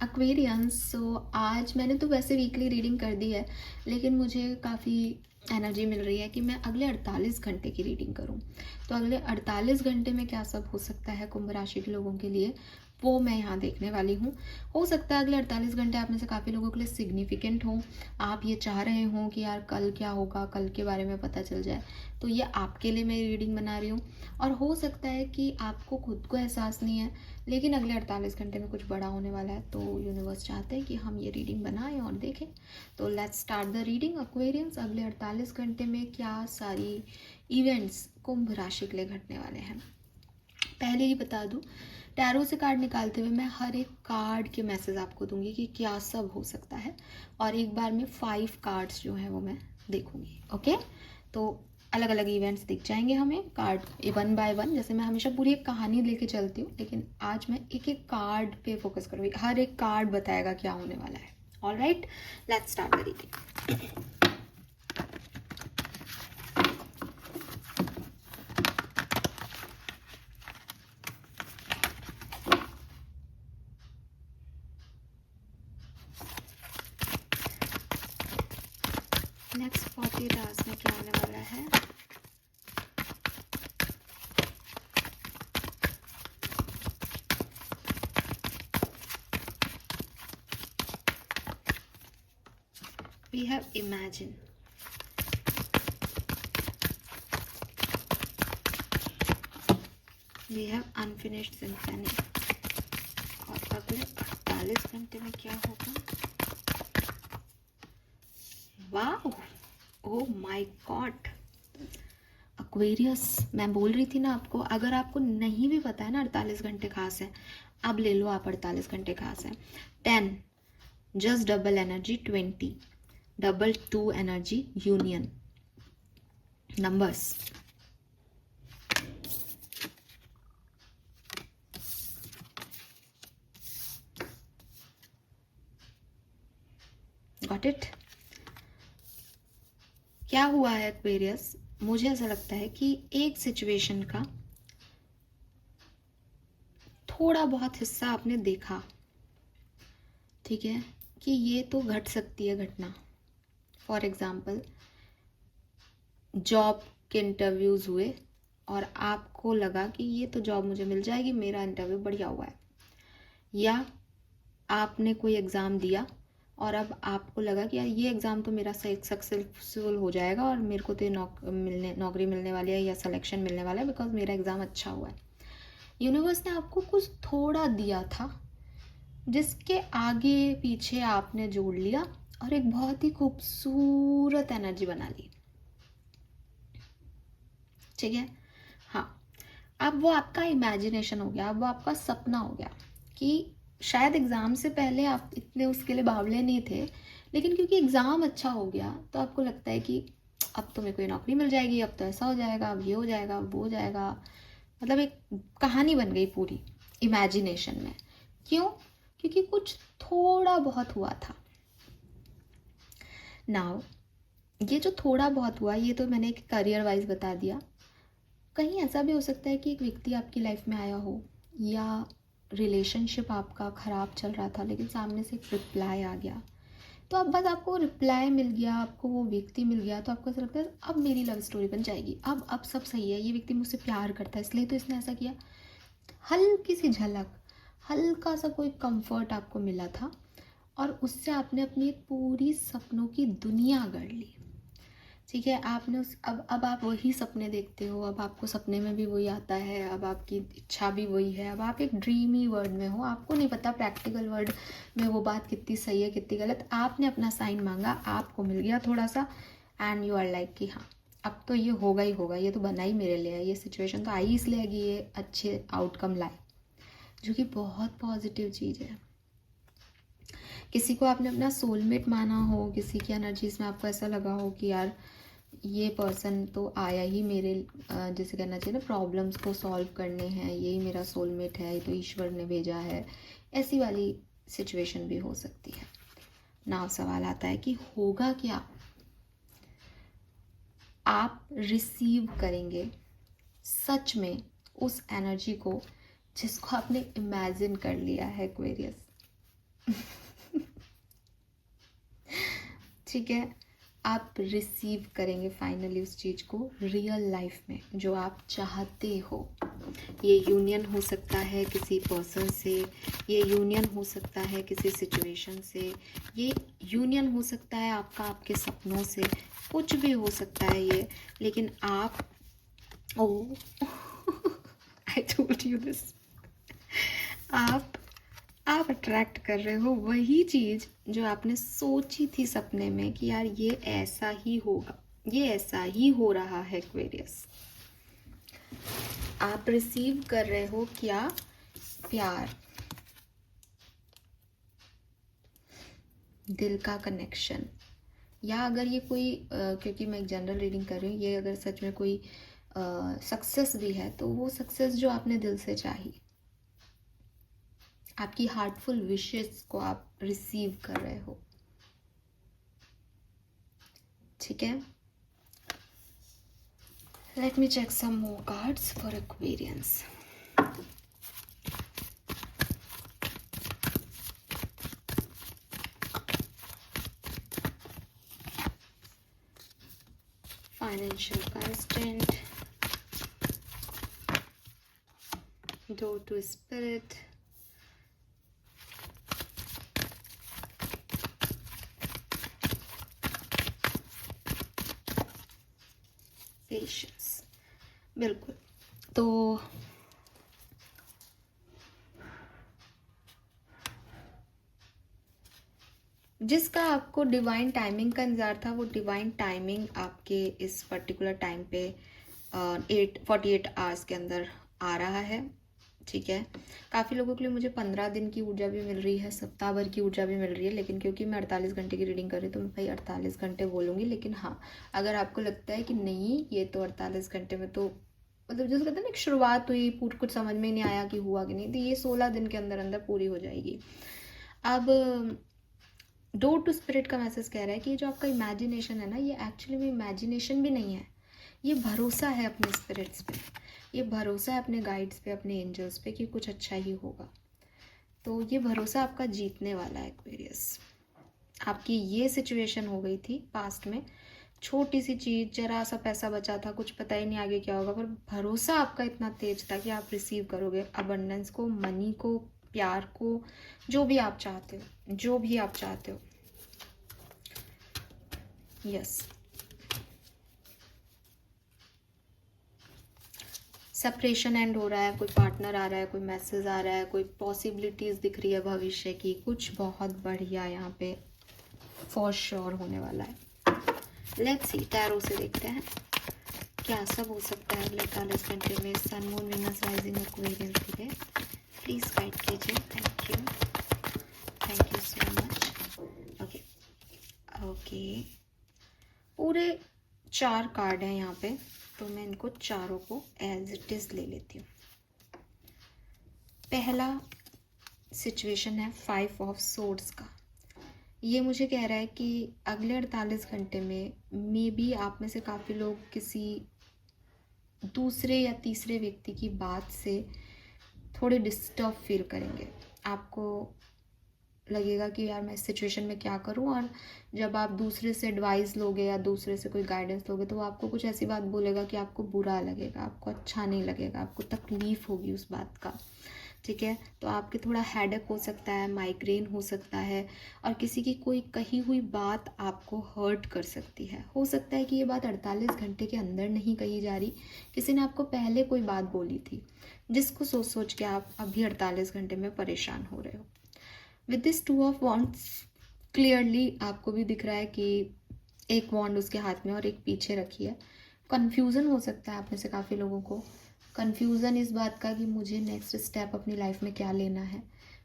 Aquarians. सो आज मैंने तो वैसे वीकली रीडिंग कर दी है, लेकिन मुझे काफ़ी एनर्जी मिल रही है कि मैं अगले 48 घंटे की रीडिंग करूं। तो अगले 48 घंटे में क्या सब हो सकता है कुंभ राशि के लोगों के लिए, वो मैं यहाँ देखने वाली हूँ। हो सकता है अगले 48 घंटे आप में से काफ़ी लोगों के लिए सिग्निफिकेंट हों। आप ये चाह रहे हों कि यार कल क्या होगा, कल के बारे में पता चल जाए। तो ये आपके लिए मैं रीडिंग बना रही हूँ। और हो सकता है कि आपको खुद को एहसास नहीं है, लेकिन अगले 48 घंटे में कुछ बड़ा होने वाला है, तो यूनिवर्स चाहते हैं कि हम ये रीडिंग बनाएं और देखें। तो let's start the reading. Aquarians, अगले 48 घंटे में क्या सारी इवेंट्स कुंभ राशि के लिए घटने वाले हैं। पहले ही बता दूं, टैरो से कार्ड निकालते हुए मैं हर एक कार्ड के मैसेज आपको दूंगी कि क्या सब हो सकता है, और एक बार में 5 कार्ड्स जो हैं वो मैं देखूंगी। ओके, तो अलग अलग इवेंट्स दिख जाएंगे हमें कार्ड वन बाय वन। जैसे मैं हमेशा पूरी एक कहानी लेके चलती हूँ, लेकिन आज मैं एक एक कार्ड पे फोकस करूँगी। हर एक कार्ड बताएगा क्या होने वाला है। All right, let's start the reading. Next 48 hours में क्या होने वाला है। We have imagine. We have unfinished symphony. और अगले 48 घंटे में क्या होगा। Wow, oh my God. Aquarius, मैं बोल रही थी ना आपको, अगर आपको नहीं भी पता है ना 48 घंटे खास है, अब ले लो आप 48 घंटे खास है। 10 just double energy, 20 double 2 energy, union numbers. Got it. क्या हुआ है एक्वेरियस, मुझे ऐसा लगता है कि एक सिचुएशन का थोड़ा बहुत हिस्सा आपने देखा, ठीक है, कि ये तो घट सकती है घटना। फॉर एग्जाम्पल, जॉब के इंटरव्यूज़ हुए और आपको लगा कि ये तो जॉब मुझे मिल जाएगी, मेरा इंटरव्यू बढ़िया हुआ है। या आपने कोई एग्ज़ाम दिया और अब आपको लगा कि यार ये एग्ज़ाम तो मेरा सक्सेसफुल हो जाएगा और मेरे को तो नौकरी मिलने वाली है या सिलेक्शन मिलने वाला है, बिकॉज मेरा एग्ज़ाम अच्छा हुआ है। यूनिवर्स ने आपको कुछ थोड़ा दिया था जिसके आगे पीछे आपने जोड़ लिया और एक बहुत ही खूबसूरत एनर्जी बना ली। ठीक है, हाँ, अब वो आपका इमेजिनेशन हो गया, अब वो आपका सपना हो गया कि शायद एग्ज़ाम से पहले आप इतने उसके लिए बावले नहीं थे, लेकिन क्योंकि एग्ज़ाम अच्छा हो गया तो आपको लगता है कि अब तो मेरे को ये नौकरी मिल जाएगी, अब तो ऐसा हो जाएगा, अब ये हो जाएगा, अब वो हो जाएगा। मतलब एक कहानी बन गई पूरी इमेजिनेशन में। क्यों? क्योंकि कुछ थोड़ा बहुत हुआ था। नाउ ये जो थोड़ा बहुत हुआ, ये तो मैंने एक करियर वाइज बता दिया। कहीं ऐसा भी हो सकता है कि एक व्यक्ति आपकी लाइफ में आया हो, या रिलेशनशिप आपका ख़राब चल रहा था लेकिन सामने से एक रिप्लाई आ गया, तो अब बस आपको रिप्लाई मिल गया, आपको वो व्यक्ति मिल गया, तो आपको ऐसा लगता है अब मेरी लव स्टोरी बन जाएगी, अब सब सही है, ये व्यक्ति मुझसे प्यार करता है इसलिए तो इसने ऐसा किया। हल्की सी झलक, हल्का सा कोई कंफर्ट आपको मिला था और उससे आपने अपनी एक पूरी सपनों की दुनिया गढ़ ली। ठीक है, आपने उस अब आप वही सपने देखते हो, अब आपको सपने में भी वही आता है, अब आपकी इच्छा भी वही है, अब आप एक ड्रीमी वर्ल्ड में हो, आपको नहीं पता प्रैक्टिकल वर्ल्ड में वो बात कितनी सही है कितनी गलत। आपने अपना साइन मांगा, आपको मिल गया थोड़ा सा, एंड यू आर लाइक कि हाँ अब तो ये होगा ही होगा, ये तो बना ही मेरे लिए है, ये सिचुएशन तो आई इसलिए है कि ये अच्छे आउटकम लाए, जो कि बहुत पॉजिटिव चीज़ है। किसी को आपने अपना सोलमेट माना हो, किसी की एनर्जीज में आपको ऐसा लगा हो कि यार ये पर्सन तो आया ही मेरे जैसे कहना चाहिए ना प्रॉब्लम्स को सॉल्व करने हैं, यही मेरा सोलमेट है, ये तो ईश्वर ने भेजा है, ऐसी वाली सिचुएशन भी हो सकती है। नाउ सवाल आता है कि होगा क्या। आप रिसीव करेंगे सच में उस एनर्जी को जिसको आपने इमेजिन कर लिया है एक्वेरियस। ठीक है, आप रिसीव करेंगे फाइनली उस चीज़ को रियल लाइफ में जो आप चाहते हो। ये यूनियन हो सकता है किसी पर्सन से, ये यूनियन हो सकता है किसी सिचुएशन से, ये यूनियन हो सकता है आपका आपके सपनों से, कुछ भी हो सकता है ये। लेकिन आप ओ आई टोल्ड यू दिस, आप अट्रैक्ट कर रहे हो वही चीज़ जो आपने सोची थी सपने में कि यार ये ऐसा ही होगा, ये ऐसा ही हो रहा है एक्वेरियस। आप रिसीव कर रहे हो क्या? प्यार, दिल का कनेक्शन। या अगर ये कोई क्योंकि मैं एक जनरल रीडिंग कर रही हूँ, ये अगर सच में कोई सक्सेस भी है तो वो सक्सेस जो आपने दिल से चाही, आपकी हार्टफुल विशेस को आप रिसीव कर रहे हो। ठीक है, let me check some more cards for Aquarians. Financial constant, door to spirit, patience. बिल्कुल, तो जिसका आपको डिवाइन टाइमिंग का इंतज़ार था, वो डिवाइन टाइमिंग आपके इस पर्टिकुलर टाइम पे 48 आवर्स के अंदर आ रहा है। ठीक है, काफ़ी लोगों के लिए मुझे 15 दिन की ऊर्जा भी मिल रही है, सप्ताह भर की ऊर्जा भी मिल रही है, लेकिन क्योंकि मैं 48 घंटे की रीडिंग कर रही हूँ तो मैं भाई 48 घंटे बोलूँगी। लेकिन हाँ, अगर आपको लगता है कि नहीं ये तो 48 घंटे में तो मतलब जैसे कहते हैं ना एक शुरुआत हुई, पूरी कुछ समझ में नहीं आया कि हुआ कि नहीं, तो ये 16 दिन के अंदर अंदर पूरी हो जाएगी। अब डोर टू स्पिरिट का मैसेज कह रहा है कि जो आपका इमेजिनेशन है ना, ये एक्चुअली में इमेजिनेशन भी नहीं है, ये भरोसा है अपने स्पिरिट्स पे, ये भरोसा है अपने गाइड्स पे, अपने एंजल्स पे कि कुछ अच्छा ही होगा। तो ये भरोसा आपका जीतने वाला है एक्वेरियस। आपकी ये सिचुएशन हो गई थी पास्ट में, छोटी सी चीज़, जरा सा पैसा बचा था, कुछ पता ही नहीं आगे क्या होगा, पर भरोसा आपका इतना तेज था कि आप रिसीव करोगे अबंडेंस को, मनी को, प्यार को, जो भी आप चाहते हो, जो भी आप चाहते हो। यस, सेपरेशन एंड हो रहा है, कोई पार्टनर आ रहा है, कोई मैसेज आ रहा है, कोई पॉसिबिलिटीज़ दिख रही है भविष्य की, कुछ बहुत बढ़िया यहाँ पे फॉर श्योर होने वाला है। लेट्स सी, टैरो से देखते हैं क्या सब हो सकता है अगले 48 घंटे में। सन, मून, वीनस, राइजिंग, एक्वेरियंस के लिए प्लीज़ गाइड कीजिए। Thank you so much. Okay okay, पूरे 4 कार्ड हैं यहाँ पे, तो मैं इनको चारों को एज इट इज़ ले लेती हूँ। पहला सिचुएशन है 5 ऑफ सोर्ड्स का। ये मुझे कह रहा है कि अगले 48 घंटे में मे बी आप में से काफ़ी लोग किसी दूसरे या तीसरे व्यक्ति की बात से थोड़े डिस्टर्ब फील करेंगे। आपको लगेगा कि यार मैं इस सिचुएशन में क्या करूं, और जब आप दूसरे से एडवाइस लोगे या दूसरे से कोई गाइडेंस लोगे तो वो आपको कुछ ऐसी बात बोलेगा कि आपको बुरा लगेगा, आपको अच्छा नहीं लगेगा, आपको तकलीफ़ होगी उस बात का। ठीक है, तो आपके थोड़ा हेडेक हो सकता है, माइग्रेन हो सकता है, और किसी की कोई कही हुई बात आपको हर्ट कर सकती है। हो सकता है कि ये बात 48 घंटे के अंदर नहीं कही जा रही, किसी ने आपको पहले कोई बात बोली थी जिसको सोच सोच के आप अभी 48 घंटे में परेशान हो रहे हो। With this 2 of wands, clearly आपको भी दिख रहा है कि एक वॉन्ड उसके हाथ में और एक पीछे रखी है। कन्फ्यूज़न हो सकता है आप में से काफ़ी लोगों को, कन्फ्यूज़न इस बात का कि मुझे नेक्स्ट स्टेप अपनी लाइफ में क्या लेना है,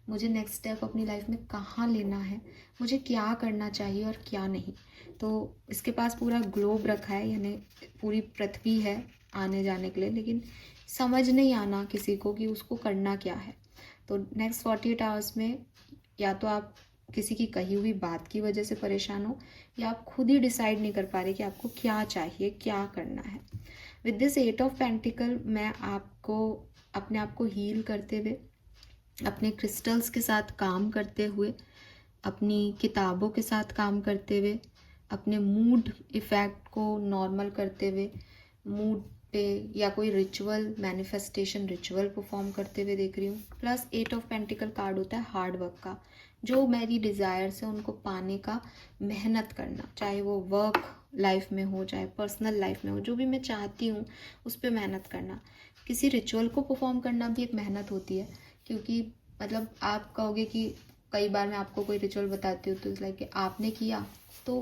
मुझे नेक्स्ट स्टेप अपनी लाइफ में कहाँ लेना है, मुझे क्या करना चाहिए और क्या नहीं। तो इसके पास पूरा ग्लोब रखा है, यानी पूरी पृथ्वी है आने जाने के लिए, लेकिन समझ नहीं आना किसी को कि उसको करना क्या है। तो नेक्स्ट 48 आवर्स में या तो आप किसी की कही हुई बात की वजह से परेशान हो, या आप खुद ही डिसाइड नहीं कर पा रहे कि आपको क्या चाहिए, क्या करना है। विद दिस 8 ऑफ पेंटिकल मैं आपको अपने आप को हील करते हुए अपने क्रिस्टल्स के साथ काम करते हुए, अपनी किताबों के साथ काम करते हुए, अपने मूड इफ़ेक्ट को नॉर्मल करते हुए, मूड पे या कोई रिचुअल मैनिफेस्टेशन रिचुअल परफॉर्म करते हुए देख रही हूँ। प्लस 8 ऑफ पेंटिकल कार्ड होता है हार्ड वर्क का, जो मेरी डिज़ायर्स है उनको पाने का मेहनत करना, चाहे वो वर्क लाइफ में हो चाहे पर्सनल लाइफ में हो, जो भी मैं चाहती हूँ उस पर मेहनत करना। किसी रिचुअल को परफॉर्म करना भी एक मेहनत होती है, क्योंकि मतलब आप कहोगे कि कई बार मैं आपको कोई रिचुअल बताती हूँ तो इस लाइक कि आपने किया तो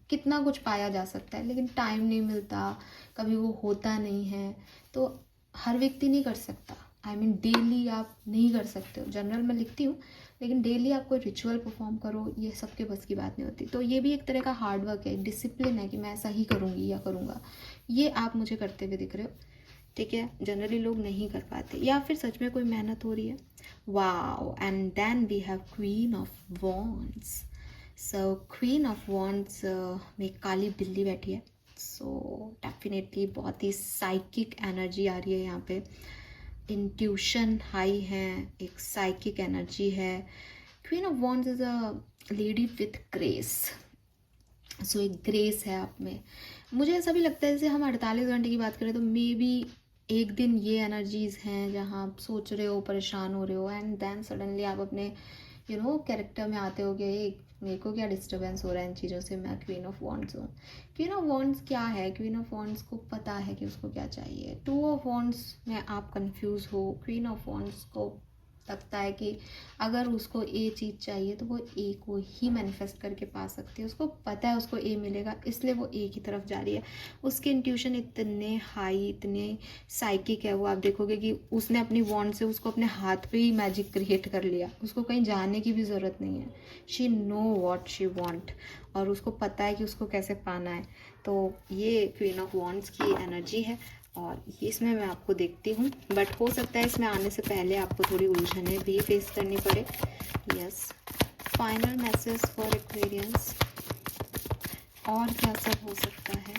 कितना कुछ पाया जा सकता है, लेकिन टाइम नहीं मिलता, कभी वो होता नहीं है, तो हर व्यक्ति नहीं कर सकता। आई मीन डेली आप नहीं कर सकते हो, जनरल मैं लिखती हूँ, लेकिन डेली आप कोई रिचुअल परफॉर्म करो ये सबके बस की बात नहीं होती। तो ये भी एक तरह का हार्ड वर्क है, डिसिप्लिन है कि मैं ऐसा ही करूँगी या करूँगा। ये आप मुझे करते हुए दिख रहे हो, ठीक है। जनरली लोग नहीं कर पाते, या फिर सच में कोई मेहनत हो रही है। Wow, and then we have queen of wands. So queen of wands में काली बिल्ली बैठी है, सो डेफिनेटली बहुत ही साइकिक एनर्जी आ रही है यहाँ पे। इंट्यूशन हाई है, एक साइकिक एनर्जी है। Queen of wands is a lady with grace, so एक ग्रेस है आप में। मुझे ऐसा भी लगता है जैसे हम 48 घंटे की बात करें तो मे बी एक दिन ये एनर्जीज़ हैं जहाँ आप सोच रहे हो, परेशान हो रहे हो, एंड देन सडनली आप अपने कैरेक्टर में आते हो कि मेरे को क्या डिस्टर्बेंस हो रहा है इन चीज़ों से, मैं क्वीन ऑफ वॉन्ड्स हूँ। क्वीन ऑफ वॉन्ड्स क्या है? क्वीन ऑफ वॉन्ड्स को पता है कि उसको क्या चाहिए। टू ऑफ वॉन्ड्स में आप कंफ्यूज हो। क्वीन ऑफ वॉन्ड्स को लगता है कि अगर उसको ए चीज़ चाहिए तो वो ए को ही मैनिफेस्ट करके पा सकती है, उसको पता है उसको ए मिलेगा, इसलिए वो ए की तरफ जा रही है। उसके इंट्यूशन इतने हाई, इतने साइकिक है, वो आप देखोगे कि उसने अपनी वॉन्ड से उसको अपने हाथ पे ही मैजिक क्रिएट कर लिया, उसको कहीं जाने की भी ज़रूरत नहीं है। She know what she want, और उसको पता है कि उसको कैसे पाना है। तो ये क्वीन ऑफ वॉन्ड्स की एनर्जी है, और इसमें मैं आपको देखती हूँ, बट हो सकता है इसमें आने से पहले आपको थोड़ी उलझनें भी फेस करनी पड़े। Yes, final message for Aquarians, और क्या सब हो सकता है?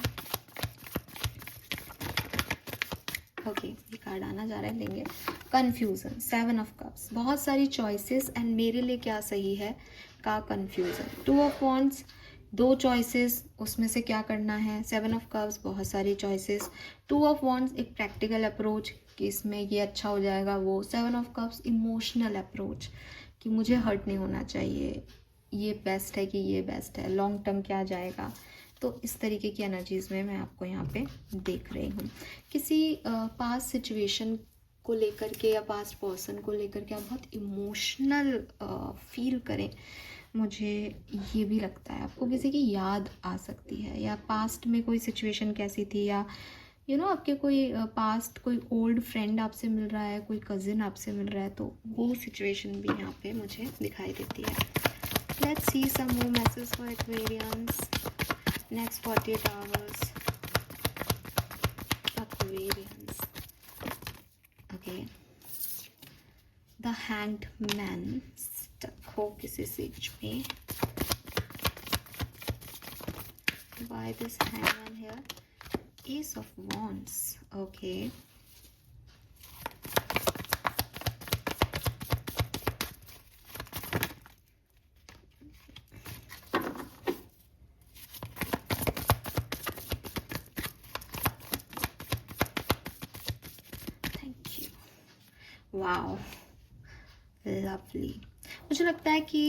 ओके, ये कार्ड आना जा रहा है, लेंगे। कन्फ्यूज़न, 7 ऑफ कप्स, बहुत सारी चॉइसेस एंड मेरे लिए क्या सही है का कन्फ्यूज़न। 2 ऑफ वॉन्ड्स, 2 चॉइसेस, उसमें से क्या करना है। 7 ऑफ कप्स, बहुत सारी चॉइसेस। 2 ऑफ वॉन्ड्स, एक प्रैक्टिकल अप्रोच कि इसमें ये अच्छा हो जाएगा वो। 7 ऑफ कप्स, इमोशनल अप्रोच कि मुझे हर्ट नहीं होना चाहिए, ये बेस्ट है कि ये बेस्ट है, लॉन्ग टर्म क्या जाएगा। तो इस तरीके की एनर्जीज़ में मैं आपको यहाँ पे देख रही हूँ। किसी पास्ट सिचुएशन को लेकर के या पास्ट पर्सन को लेकर के आप बहुत इमोशनल फील करें, मुझे ये भी लगता है। आपको किसी की याद आ सकती है, या पास्ट में कोई सिचुएशन कैसी थी, या आपके कोई पास्ट कोई ओल्ड फ्रेंड आपसे मिल रहा है, कोई कज़िन आपसे मिल रहा है, तो वो सिचुएशन भी यहाँ पे मुझे दिखाई देती है। Let's see some more message for Aquarians next 48 hours. Aquarians. Okay. The Hanged Man stuck हो किसी चीज में. Why this hangman here? Ace of Wands. Okay. Wow, lovely. मुझे लगता है कि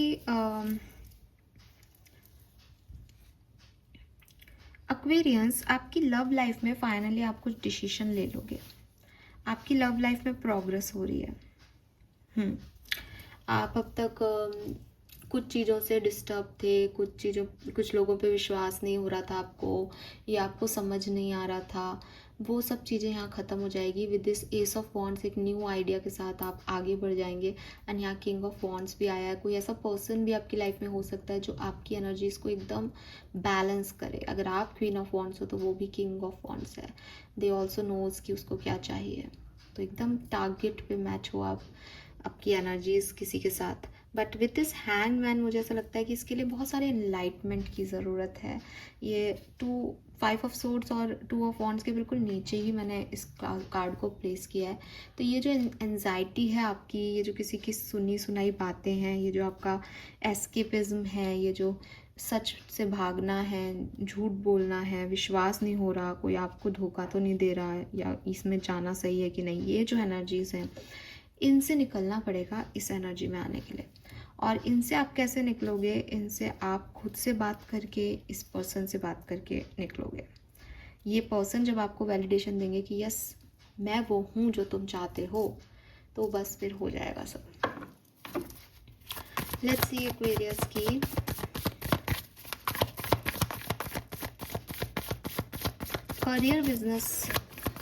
एक्वेरियंस आपकी लव लाइफ में फाइनली आप कुछ डिसीजन ले लोगे। आपकी लव लाइफ में प्रोग्रेस हो रही है। आप अब तक कुछ चीज़ों से डिस्टर्ब थे, कुछ लोगों पे विश्वास नहीं हो रहा था आपको, या आपको समझ नहीं आ रहा था, वो सब चीज़ें यहाँ ख़त्म हो जाएगी। With this S of wands एक न्यू आइडिया के साथ आप आगे बढ़ जाएंगे। एंड यहाँ किंग ऑफ वॉन्ड्स भी आया है। कोई ऐसा पर्सन भी आपकी लाइफ में हो सकता है जो आपकी एनर्जीज को एकदम बैलेंस करे। अगर आप क्वीन ऑफ वॉन्ड्स हो तो वो भी किंग ऑफ वॉन्ड्स है। दे ऑल्सो नोज कि उसको क्या चाहिए, तो एकदम टारगेट पे मैच हो आप, आपकी एनर्जीज किसी के साथ। बट विथ दिस हैंगमैन मुझे ऐसा लगता है कि इसके लिए बहुत सारे एनलाइटमेंट की ज़रूरत है। ये 2 5 ऑफ सोर्ड्स और 2 ऑफ वॉन्ड्स के बिल्कुल नीचे ही मैंने इस कार्ड को प्लेस किया है। तो ये जो एंजाइटी है आपकी, ये जो किसी की सुनी सुनाई बातें हैं, ये जो आपका एस्केपिज्म है, ये जो सच से भागना है, झूठ बोलना है, विश्वास नहीं हो रहा, कोई आपको धोखा तो नहीं दे रहा है, या इसमें जाना सही है कि नहीं, ये जो एनर्जीज़ हैं इनसे निकलना पड़ेगा इस एनर्जी में आने के लिए। और इनसे आप कैसे निकलोगे? इनसे आप खुद से बात करके, इस पर्सन से बात करके निकलोगे। ये पर्सन जब आपको वैलिडेशन देंगे कि यस मैं वो हूँ जो तुम चाहते हो, तो बस फिर हो जाएगा सब। लेट्स सी एक्वेरियस की करियर, बिजनेस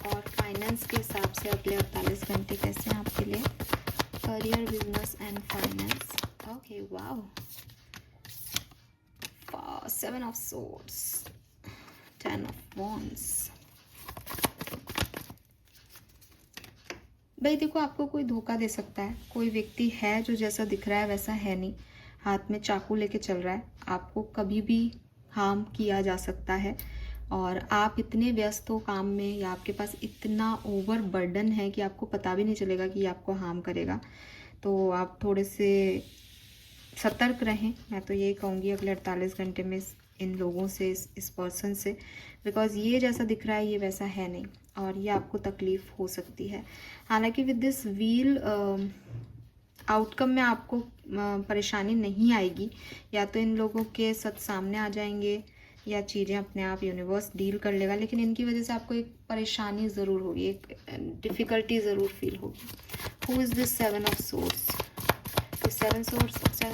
और फाइनेंस के हिसाब से अगले 48 घंटे कैसे हैं आपके लिए। Career, business and finance. Okay, wow, 7 of swords, 10 of wands. भाई देखो, आपको कोई धोखा दे सकता है, कोई व्यक्ति है जो जैसा दिख रहा है वैसा है नहीं, हाथ में चाकू लेके चल रहा है, आपको कभी भी हार्म किया जा सकता है। और आप इतने व्यस्त हो काम में, या आपके पास इतना ओवर बर्डन है कि आपको पता भी नहीं चलेगा कि ये आपको हार्म करेगा। तो आप थोड़े से सतर्क रहें, मैं तो यही कहूँगी अगले 48 घंटे में इन लोगों से, इस पर्सन से, बिकॉज़ ये जैसा दिख रहा है ये वैसा है नहीं, और ये आपको तकलीफ़ हो सकती है। हालांकि विद दिस व्हील आउटकम में आपको परेशानी नहीं आएगी, या तो इन लोगों के सच सामने आ जाएंगे, या चीज़ें अपने आप यूनिवर्स डील कर लेगा, लेकिन इनकी वजह से आपको एक परेशानी ज़रूर होगी, एक डिफ़िकल्टी ज़रूर फील होगी। Who is this 7 of swords? Seven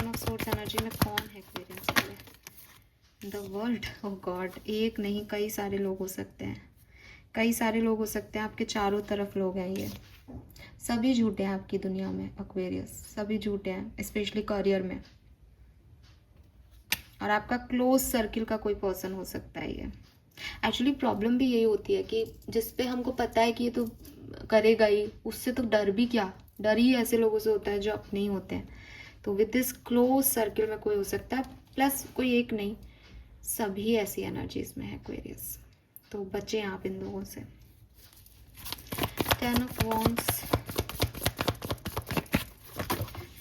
of swords energy में कौन है एक्वेरियंस वाले? The world. ओह गॉड, एक नहीं कई सारे लोग हो सकते हैं, कई सारे लोग हो सकते हैं, आपके चारों तरफ लोग हैं। ये सभी झूठे हैं आपकी दुनिया में एक्वेरियस, सभी झूठे हैं, स्पेशली करियर में। और आपका क्लोज सर्किल का कोई पर्सन हो सकता है ये। एक्चुअली प्रॉब्लम भी यही होती है कि जिस पे हमको पता है कि ये तो करेगा ही, उससे तो डर भी क्या, डर ही ऐसे लोगों से होता है जो अपने ही होते हैं। तो विद दिस क्लोज सर्किल में कोई हो सकता है, प्लस कोई एक नहीं, सभी ऐसी एनर्जीज में है एक्वेरियस, तो बचें आप इन लोगों से। 10 ऑफ वॉन्ड्स,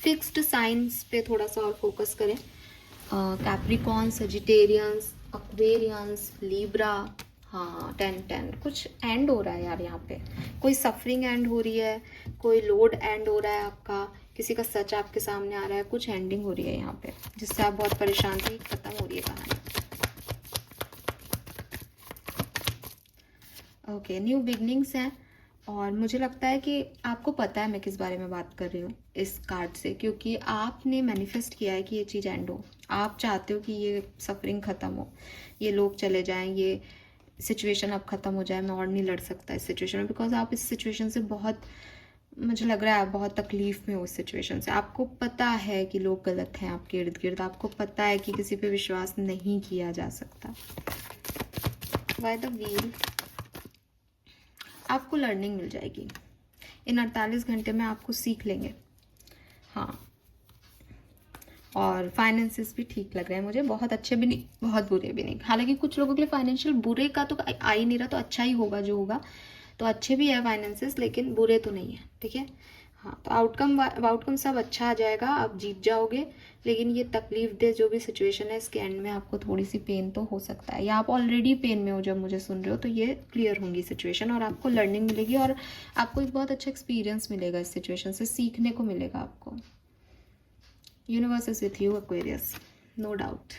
फिक्स्ड साइंस पे थोड़ा सा और फोकस करें। Capricorn, Sagittarians, Aquarians, Libra. हाँ, 10 कुछ एंड हो रहा है यार यहाँ पे, कोई सफरिंग एंड हो रही है, कोई लोड एंड हो रहा है आपका, किसी का सच आपके सामने आ रहा है, कुछ एंडिंग हो रही है यहाँ पे जिससे आप बहुत परेशान थी, खत्म हो रही है कहानी। ओके, न्यू बिगनिंग्स हैं, और मुझे लगता है कि आपको पता है मैं किस बारे में बात कर रही हूँ इस कार्ड से, क्योंकि आपने मैनिफेस्ट किया है कि ये चीज़ एंड हो। आप चाहते हो कि ये सफरिंग ख़त्म हो, ये लोग चले जाएं, ये सिचुएशन अब ख़त्म हो जाए, मैं और नहीं लड़ सकता इस सिचुएशन में, बिकॉज आप इस सिचुएशन से बहुत, मुझे लग रहा है आप बहुत तकलीफ़ में हो इस सिचुएशन से। आपको पता है कि लोग गलत हैं आपके इर्द गिर्द, आपको पता है कि किसी पे विश्वास नहीं किया जा सकता। बाय द व्हील आपको लर्निंग मिल जाएगी इन 48 घंटे में, आपको सीख लेंगे। हाँ, और फाइनेंसेस भी ठीक लग रहे हैं मुझे, बहुत अच्छे भी नहीं बहुत बुरे भी नहीं। हालांकि कुछ लोगों के लिए फाइनेंशियल बुरे का तो आ ही नहीं रहा, तो अच्छा ही होगा जो होगा, तो अच्छे भी है फाइनेंसेस, लेकिन बुरे तो नहीं है, ठीक है। हाँ, तो आउटकम सब अच्छा आ जाएगा, आप जीत जाओगे, लेकिन ये तकलीफ दे जो भी सिचुएशन है इसके एंड में आपको थोड़ी सी पेन तो हो सकता है, या आप ऑलरेडी पेन में हो जब मुझे सुन रहे हो, तो ये क्लियर होंगी सिचुएशन, और आपको लर्निंग मिलेगी, और आपको एक बहुत अच्छा एक्सपीरियंस मिलेगा इस सिचुएशन से, सीखने को मिलेगा आपको। Universe is with you Aquarius, no doubt.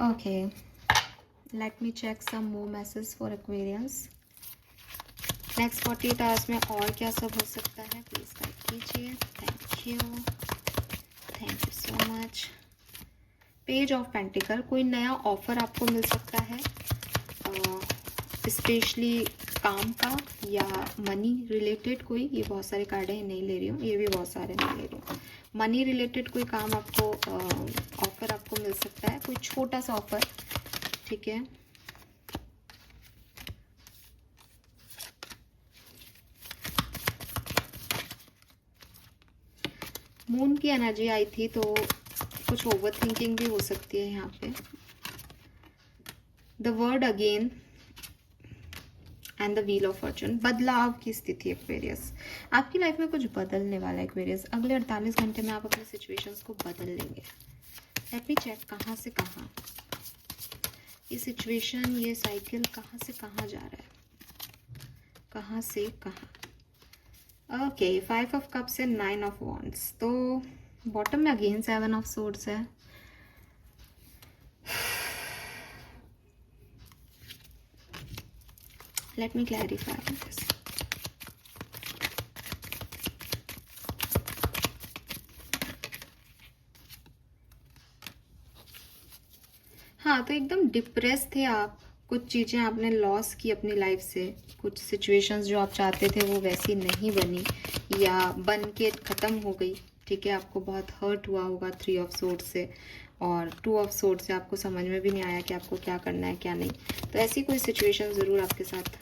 Okay, let me check some more message for Aquarians. Next 48 hours में और क्या सब हो सकता है, प्लीज़ गाइड कीजिए। Thank you so much. Page of pentacle, कोई नया ऑफर आपको मिल सकता है, स्पेशली काम का या मनी रिलेटेड कोई, ये बहुत सारे कार्ड हैं, नहीं ले रही हूँ, ये भी बहुत सारे नहीं ले रही हूँ। मनी रिलेटेड कोई काम आपको ऑफर आपको मिल सकता है, कोई छोटा सा ऑफर, ठीक है। मून की एनर्जी आई थी, तो कुछ ओवर थिंकिंग भी हो सकती है यहाँ पे, the word again and the wheel of Fortune, बदलाव की स्थिति एक्वेरियस। आपकी लाइफ में कुछ बदलने वाला है एक्वेरियस। अगले 48 घंटे में आप अपने सिचुएशंस को बदल लेंगे। लेट मी चेक कहाँ से कहाँ ये सिचुएशन, ये साइकिल कहाँ से कहाँ जा रहा है, कहाँ से कहाँ। Okay, 5 of cups and 9 of wands. तो बॉटम में अगेन 7 ऑफ सोर्ड्स है। Let me clarify this. हाँ, तो एकदम डिप्रेस थे आप, कुछ चीज़ें आपने लॉस की अपनी लाइफ से, कुछ सिचुएशंस जो आप चाहते थे वो वैसी नहीं बनी या बन के ख़त्म हो गई। ठीक है, आपको बहुत हर्ट हुआ होगा 3 ऑफ सोर्ड से, और 2 ऑफ सोर्ड से आपको समझ में भी नहीं आया कि आपको क्या करना है क्या नहीं। तो ऐसी कोई सिचुएशन ज़रूर आपके साथ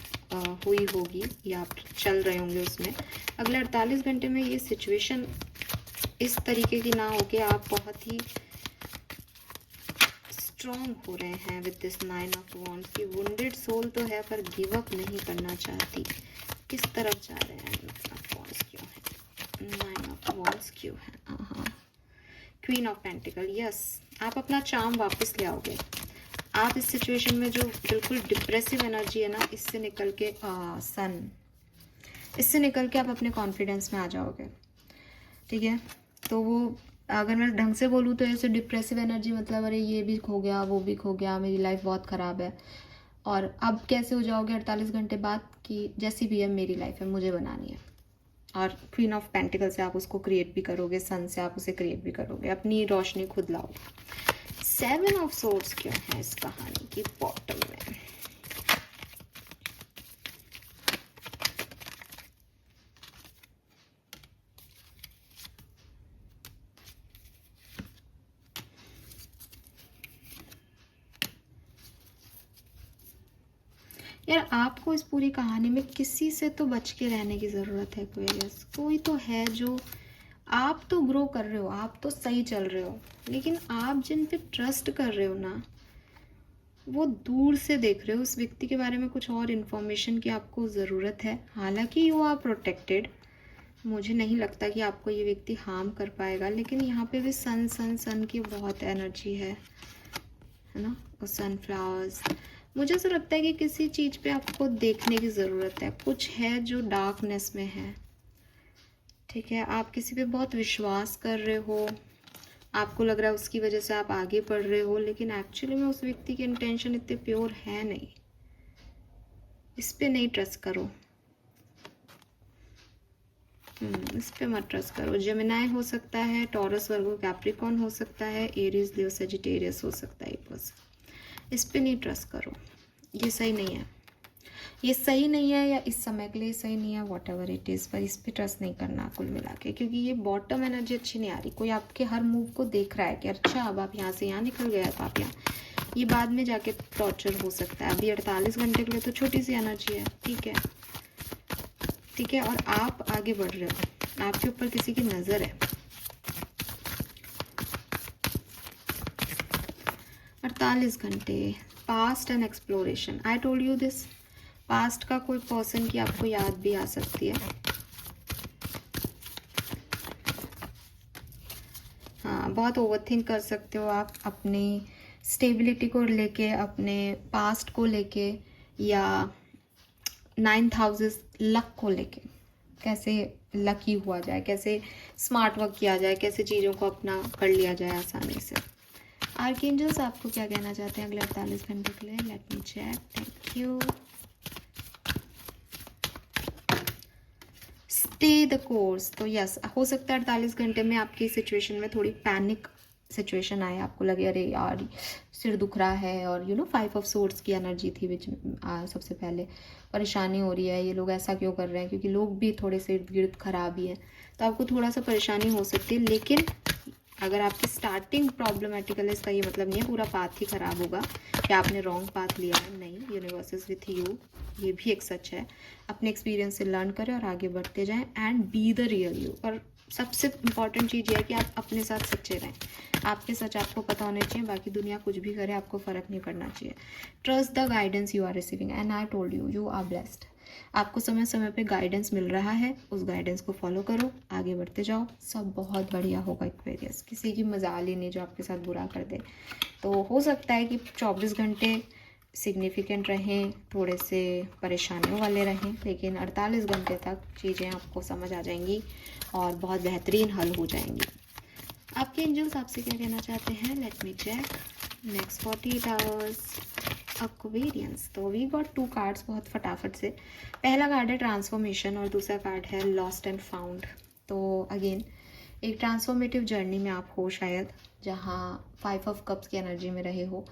हुई होगी या आप चल रहे होंगे उसमें। अगले 48 घंटे में ये सिचुएशन इस तरीके की ना हो कि आप बहुत ही स्ट्रॉन्ग हो रहे हैं विद दिस 9 ऑफ वॉन्ड्स की। वुंडेड सोल तो है पर गिव अप नहीं करना चाहती। किस तरफ जा रहे हैं? 9 ऑफ वॉन्ड्स क्यों है? 9 ऑफ वॉन्ड्स क्यों है? हाँ, क्वीन ऑफ पेंटिकल। यस, आप अपना चार्म वापस ले आओगे। आप इस सिचुएशन में जो बिल्कुल डिप्रेसिव एनर्जी है ना, इससे निकल के सन, इससे निकल के आप अपने कॉन्फिडेंस में आ जाओगे। ठीक है, तो वो अगर मैं ढंग से बोलूँ तो ऐसे डिप्रेसिव एनर्जी मतलब अरे ये भी खो गया, वो भी खो गया, मेरी लाइफ बहुत ख़राब है। और अब कैसे हो जाओगे 48 घंटे बाद कि जैसी भी है मेरी लाइफ है, मुझे बनानी है। और क्वीन ऑफ पेंटिकल से आप उसको क्रिएट भी करोगे, सन से आप उसे क्रिएट भी करोगे, अपनी रोशनी खुद लाओगे। 7 ऑफ सोर्ड्स क्यों है इस कहानी की बॉटम में? यार, आपको इस पूरी कहानी में किसी से तो बच के रहने की ज़रूरत है एक्वेरियस। कोई तो है जो, आप तो ग्रो कर रहे हो, आप तो सही चल रहे हो, लेकिन आप जिन पे ट्रस्ट कर रहे हो ना, वो दूर से देख रहे हो। उस व्यक्ति के बारे में कुछ और इन्फॉर्मेशन की आपको ज़रूरत है। हालांकि यू आर प्रोटेक्टेड, मुझे नहीं लगता कि आपको ये व्यक्ति हार्म कर पाएगा, लेकिन यहाँ पे भी सन सन सन की बहुत एनर्जी है ना, और सनफ्लावर्स। मुझे ऐसा लगता है कि किसी चीज़ पे आपको देखने की ज़रूरत है। कुछ है जो डार्कनेस में है। ठीक है, आप किसी पे बहुत विश्वास कर रहे हो, आपको लग रहा है उसकी वजह से आप आगे बढ़ रहे हो, लेकिन एक्चुअली में उस व्यक्ति की इंटेंशन इतने प्योर है नहीं। इस पे नहीं ट्रस्ट करो, इस पे मत ट्रस्ट करो। जेमिनाई हो सकता है, टॉरस, वर्गो, कैप्रिकॉर्न हो सकता है, एरीज, लियो, सेजिटेरियस हो सकता है ये पर्सन। इस पे नहीं ट्रस्ट करो, ये सही नहीं है, ये सही नहीं है, या इस समय के लिए सही नहीं है, वॉट एवर इट इज़, पर इस पे ट्रस्ट नहीं करना कुल मिला के, क्योंकि ये बॉटम एनर्जी अच्छी नहीं आ रही। कोई आपके हर मूव को देख रहा है कि अच्छा अब आप यहाँ से यहाँ निकल गया तो आप यहाँ, ये बाद में जाके टॉर्चर हो सकता है। अभी 48 घंटे के लिए तो छोटी सी एनर्जी है। ठीक है, ठीक है, और आप आगे बढ़ रहे हो, आपके ऊपर किसी की नज़र है। 48 घंटे, past and exploration. I told you this, past का कोई पर्सन की आपको याद भी आ सकती है। हाँ, बहुत ओवरथिंक कर सकते हो आप अपनी स्टेबिलिटी को लेके, अपने पास्ट को लेके, या 9th हाउसेस लक को लेके, कैसे लकी हुआ जाए, कैसे स्मार्ट वर्क किया जाए, कैसे चीज़ों को अपना कर लिया जाए आसानी से। आर्कएंजल्स आपको क्या कहना चाहते हैं अगले 48 घंटे के लिए? Let me check. Thank you. Stay the course. तो यस, हो सकता है 48 घंटे में आपकी सिचुएशन में थोड़ी पैनिक सिचुएशन आए, आपको लगे अरे यार सिर दुख रहा है, और 5 ऑफ सोर्ड्स की एनर्जी थी विच सबसे पहले परेशानी हो रही है, ये लोग ऐसा क्यों कर रहे हैं, क्योंकि लोग भी थोड़े से इर्द गिर्द खराब ही हैं, तो आपको थोड़ा सा परेशानी हो सकती है। लेकिन अगर आपकी स्टार्टिंग प्रॉब्लमेटिकल है, इसका ये मतलब नहीं है पूरा पाथ ही खराब होगा कि आपने रॉन्ग पाथ लिया है। नहीं, यूनिवर्स इज विथ यू, ये भी एक सच है। अपने एक्सपीरियंस से लर्न करें और आगे बढ़ते जाएं, and be the real you. और सबसे इम्पॉर्टेंट चीज़ ये है कि आप अपने साथ सच्चे रहें। आपके सच आपको पता होने चाहिए, बाकी दुनिया कुछ भी करे आपको फ़र्क नहीं पड़ना चाहिए। Trust the guidance you are receiving and I told you, you are blessed. आपको समय समय पे गाइडेंस मिल रहा है, उस गाइडेंस को फॉलो करो, आगे बढ़ते जाओ, सब बहुत बढ़िया होगा। एक्वेरियस, किसी की मजाल ही नहीं जो आपके साथ बुरा कर दे। तो हो सकता है कि 24 घंटे सिग्निफिकेंट रहें, थोड़े से परेशानियों वाले रहें, लेकिन 48 घंटे तक चीज़ें आपको समझ आ जाएंगी और बहुत बेहतरीन हल हो जाएंगी। आपके एंजल्स आपसे क्या कहना चाहते हैं, let me check. Next 48 hours Aquarians. तो वी गॉट 2 कार्ड्स बहुत फटाफट से। पहला कार्ड है ट्रांसफॉर्मेशन और दूसरा कार्ड है लॉस्ट एंड फाउंड। तो अगेन एक ट्रांसफॉर्मेटिव जर्नी में आप हो शायद, जहाँ 5 ऑफ कप्स की एनर्जी में रहे हो,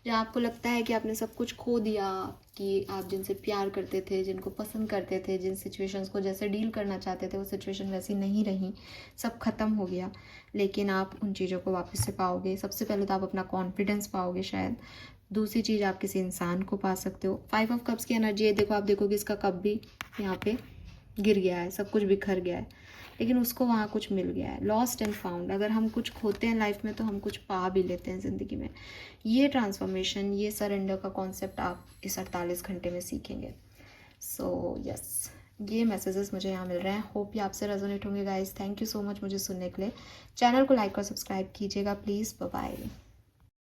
जहाँ आपको लगता है कि आपने सब कुछ खो दिया, कि आप जिनसे प्यार करते थे, जिनको पसंद करते थे, जिन सिचुएशंस को जैसे डील करना चाहते थे वो सिचुएशन वैसी नहीं रही, सब खत्म हो गया। लेकिन आप उन चीज़ों को वापस से पाओगे। सबसे पहले तो आप अपना कॉन्फिडेंस पाओगे शायद। दूसरी चीज़, आप किसी इंसान को पा सकते हो। 5 ऑफ कप्स की एनर्जी है, देखो आप देखोगे इसका कप भी यहाँ पे गिर गया है, सब कुछ बिखर गया है, लेकिन उसको वहाँ कुछ मिल गया है। लॉस्ट एंड फाउंड, अगर हम कुछ खोते हैं लाइफ में तो हम कुछ पा भी लेते हैं ज़िंदगी में। ये ट्रांसफॉर्मेशन, ये सरेंडर का कॉन्सेप्ट आप इस 48 घंटे में सीखेंगे। सो यस, ये मैसेजेस मुझे यहाँ मिल रहे हैं। होप ये आपसे रेजोनेट होंगे guys. Thank you so much मुझे सुनने के लिए। चैनल को लाइक और सब्सक्राइब कीजिएगा प्लीज़। Bye bye.